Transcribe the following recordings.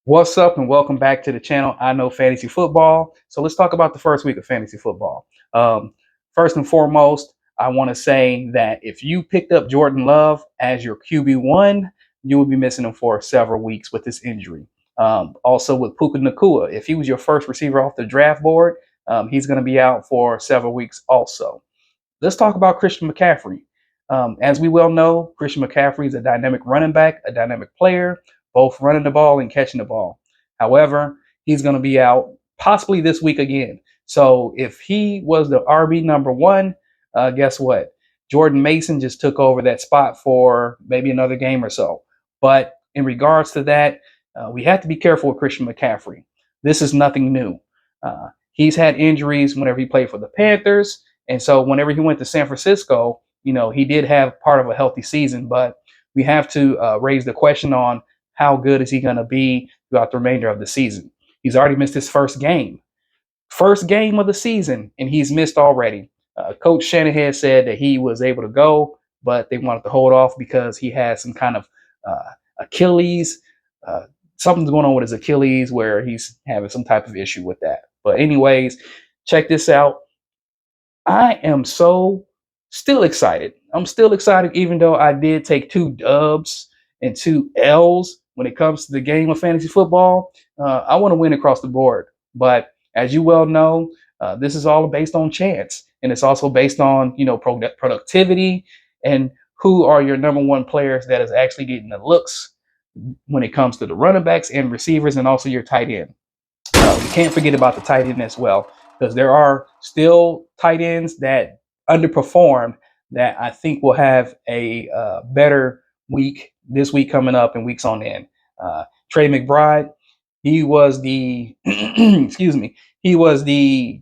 What's up, and welcome back to the channel. I know fantasy football. So let's talk about the first week of fantasy football. First and foremost, I want to say that if you picked up Jordan Love as your QB1, you will be missing him for several weeks with this injury. Also with Puka Nakua, if he was your first receiver off the draft board, he's going to be out for several weeks also. Let's talk about Christian McCaffrey. As we well know, Christian McCaffrey is a dynamic running back, a dynamic player, both running the ball and catching the ball. However, he's going to be out possibly this week again. So if he was the RB number one, guess what? Jordan Mason just took over that spot for maybe another game or so. But in regards to that, we have to be careful with Christian McCaffrey. This is nothing new. He's had injuries whenever he played for the Panthers. And so whenever he went to San Francisco, he did have part of a healthy season, but we have to raise the question on how good is he going to be throughout the remainder of the season. He's already missed his first game of the season, and he's missed already. Coach Shanahan said that he was able to go, but they wanted to hold off because he had some kind of Achilles. Something's going on with his Achilles where he's having some type of issue with that. But anyways, check this out. I am still excited. I'm still excited, even though I did take two dubs and two L's when it comes to the game of fantasy football. I want to win across the board. But as you well know, this is all based on chance. And it's also based on, productivity and who are your number one players that is actually getting the looks when it comes to the running backs and receivers and also your tight end. We can't forget about the tight end as well, because there are still tight ends that underperformed that I think will have a better week this week coming up and weeks on end. Trey McBride, he was the excuse me, he was the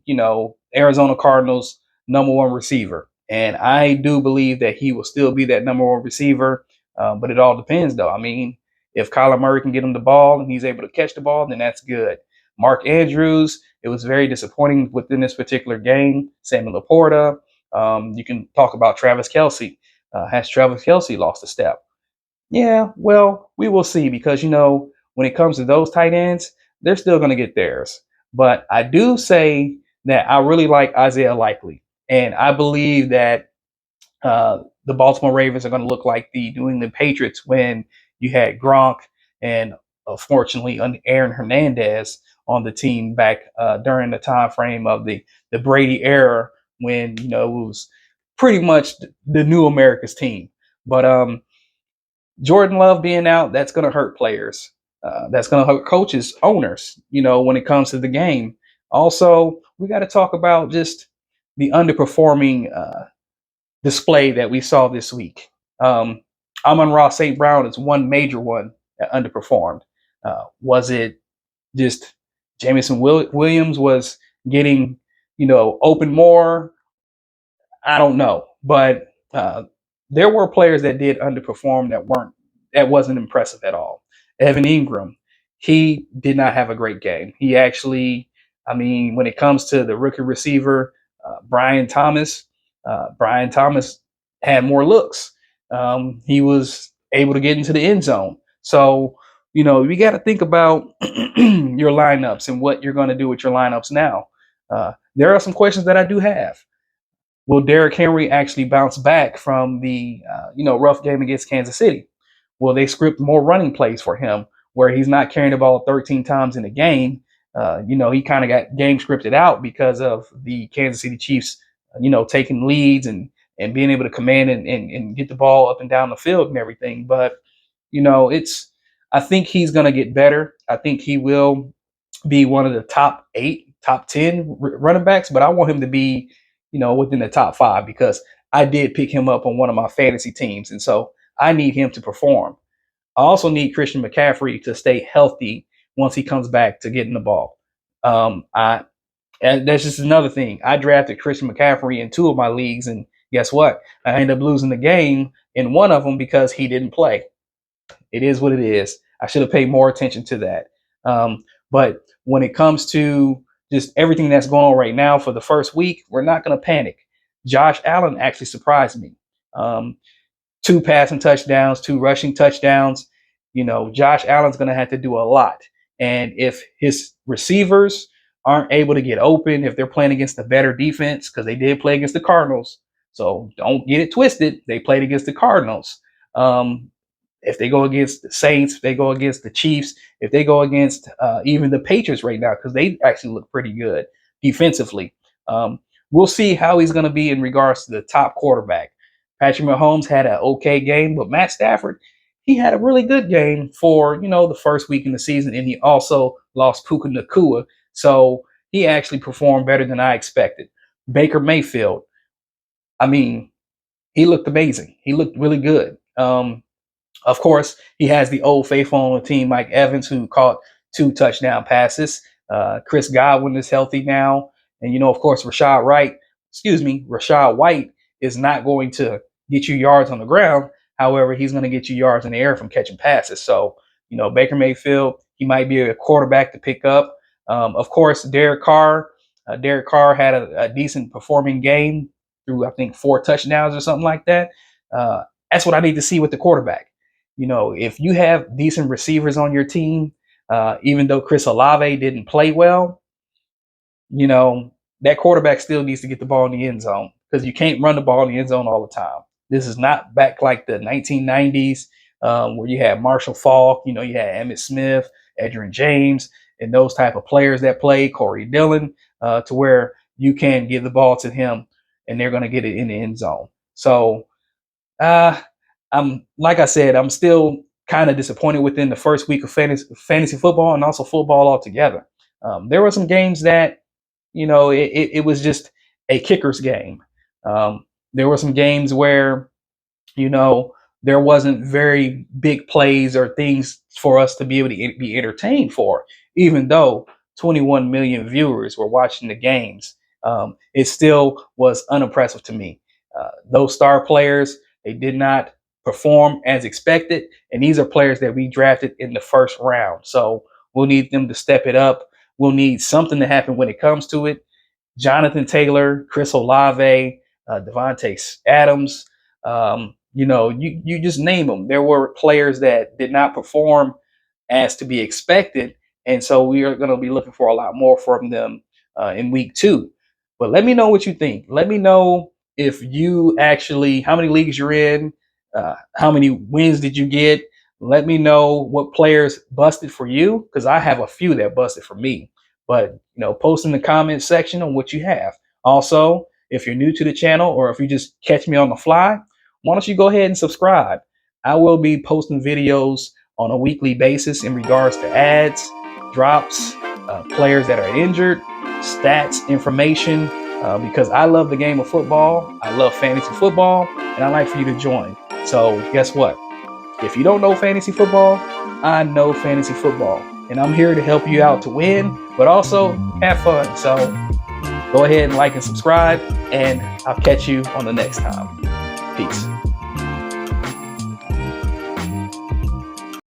Arizona Cardinals number one receiver, and I do believe that he will still be that number one receiver. But it all depends, though. I mean, if Kyler Murray can get him the ball and he's able to catch the ball, then that's good. Mark Andrews, it was very disappointing within this particular game. Sammy Laporta. You can talk about Travis Kelce. Has Travis Kelce lost a step? Yeah, well, we will see, because when it comes to those tight ends, they're still going to get theirs. But I do say that I really like Isaiah Likely, and I believe that the Baltimore Ravens are going to look like the New England Patriots when you had Gronk and unfortunately Aaron Hernandez on the team back during the time frame of the Brady era, when it was pretty much the new America's team. But Jordan Love being out, that's going to hurt players. That's going to hurt coaches, owners, when it comes to the game. Also, we got to talk about just the underperforming display that we saw this week. Amon-Ra St. Brown is one major one that underperformed. Was it just Jameson Williams was getting, open more? I don't know. But there were players that did underperform that wasn't impressive at all. Evan Ingram, he did not have a great game. He actually, when it comes to the rookie receiver, Brian Thomas had more looks. He was able to get into the end zone. So, you got to think about your lineups and what you're going to do with your lineups now. There are some questions that I do have. Will Derrick Henry actually bounce back from the rough game against Kansas City? Will they script more running plays for him where he's not carrying the ball 13 times in a game? He kind of got game scripted out because of the Kansas City Chiefs, taking leads and being able to command and get the ball up and down the field and everything. But, I think he's going to get better. I think he will be one of the top 8, top 10 running backs, but I want him to be, within the top 5, because I did pick him up on one of my fantasy teams. And so I need him to perform. I also need Christian McCaffrey to stay healthy once he comes back to getting the ball. And that's just another thing. I drafted Christian McCaffrey in 2 of my leagues, and guess what? I ended up losing the game in one of them because he didn't play. It is what it is. I should have paid more attention to that. But when it comes to just everything that's going on right now for the first week, we're not going to panic. Josh Allen actually surprised me. 2 passing touchdowns, 2 rushing touchdowns. Josh Allen's going to have to do a lot. And if his receivers aren't able to get open, if they're playing against a better defense, because they did play against the Cardinals, so don't get it twisted. They played against the Cardinals. If they go against the Saints, if they go against the Chiefs, if they go against even the Patriots right now, because they actually look pretty good defensively. We'll see how he's going to be in regards to the top quarterback. Patrick Mahomes had an okay game, but Matt Stafford, he had a really good game for, the first week in the season, and he also lost Puka Nacua. So he actually performed better than I expected. Baker Mayfield, I mean, he looked amazing. He looked really good. Of course, he has the old faithful on the team, Mike Evans, who caught 2 touchdown passes. Chris Godwin is healthy now. And, of course, Rashad White is not going to get you yards on the ground. However, he's going to get you yards in the air from catching passes. So, Baker Mayfield, he might be a quarterback to pick up. Of course, Derek Carr. Derek Carr had a decent performing game through, I think, 4 touchdowns or something like that. That's what I need to see with the quarterback. If you have decent receivers on your team, even though Chris Olave didn't play well, that quarterback still needs to get the ball in the end zone, because you can't run the ball in the end zone all the time. This is not back like the 1990s where you had Marshall Faulk, you had Emmitt Smith, Edgerrin James, and those type of players that play, Corey Dillon, to where you can give the ball to him and they're going to get it in the end zone. So, like I said, I'm still kind of disappointed within the first week of fantasy football and also football altogether. There were some games that, it was just a kicker's game. There were some games where, there wasn't very big plays or things for us to be able to be entertained for, even though 21 million viewers were watching the games. It still was unimpressive to me. Those star players, they did not perform as expected, and these are players that we drafted in the first round. So we'll need them to step it up. We'll need something to happen when it comes to it. Jonathan Taylor, Chris Olave, Devontae Adams, you just name them. There were players that did not perform as to be expected, and so we are going to be looking for a lot more from them in week 2. But let me know what you think. Let me know if you actually, how many leagues you're in, how many wins did you get? Let me know what players busted for you, because I have a few that busted for me. But, post in the comment section on what you have. Also, if you're new to the channel or if you just catch me on the fly, why don't you go ahead and subscribe? I will be posting videos on a weekly basis in regards to ads, drops, players that are injured, stats, information, because I love the game of football. I love fantasy football, and I'd like for you to join. So guess what? If you don't know fantasy football, I know fantasy football, and I'm here to help you out to win, but also have fun. So go ahead and like and subscribe, and I'll catch you on the next time. Peace.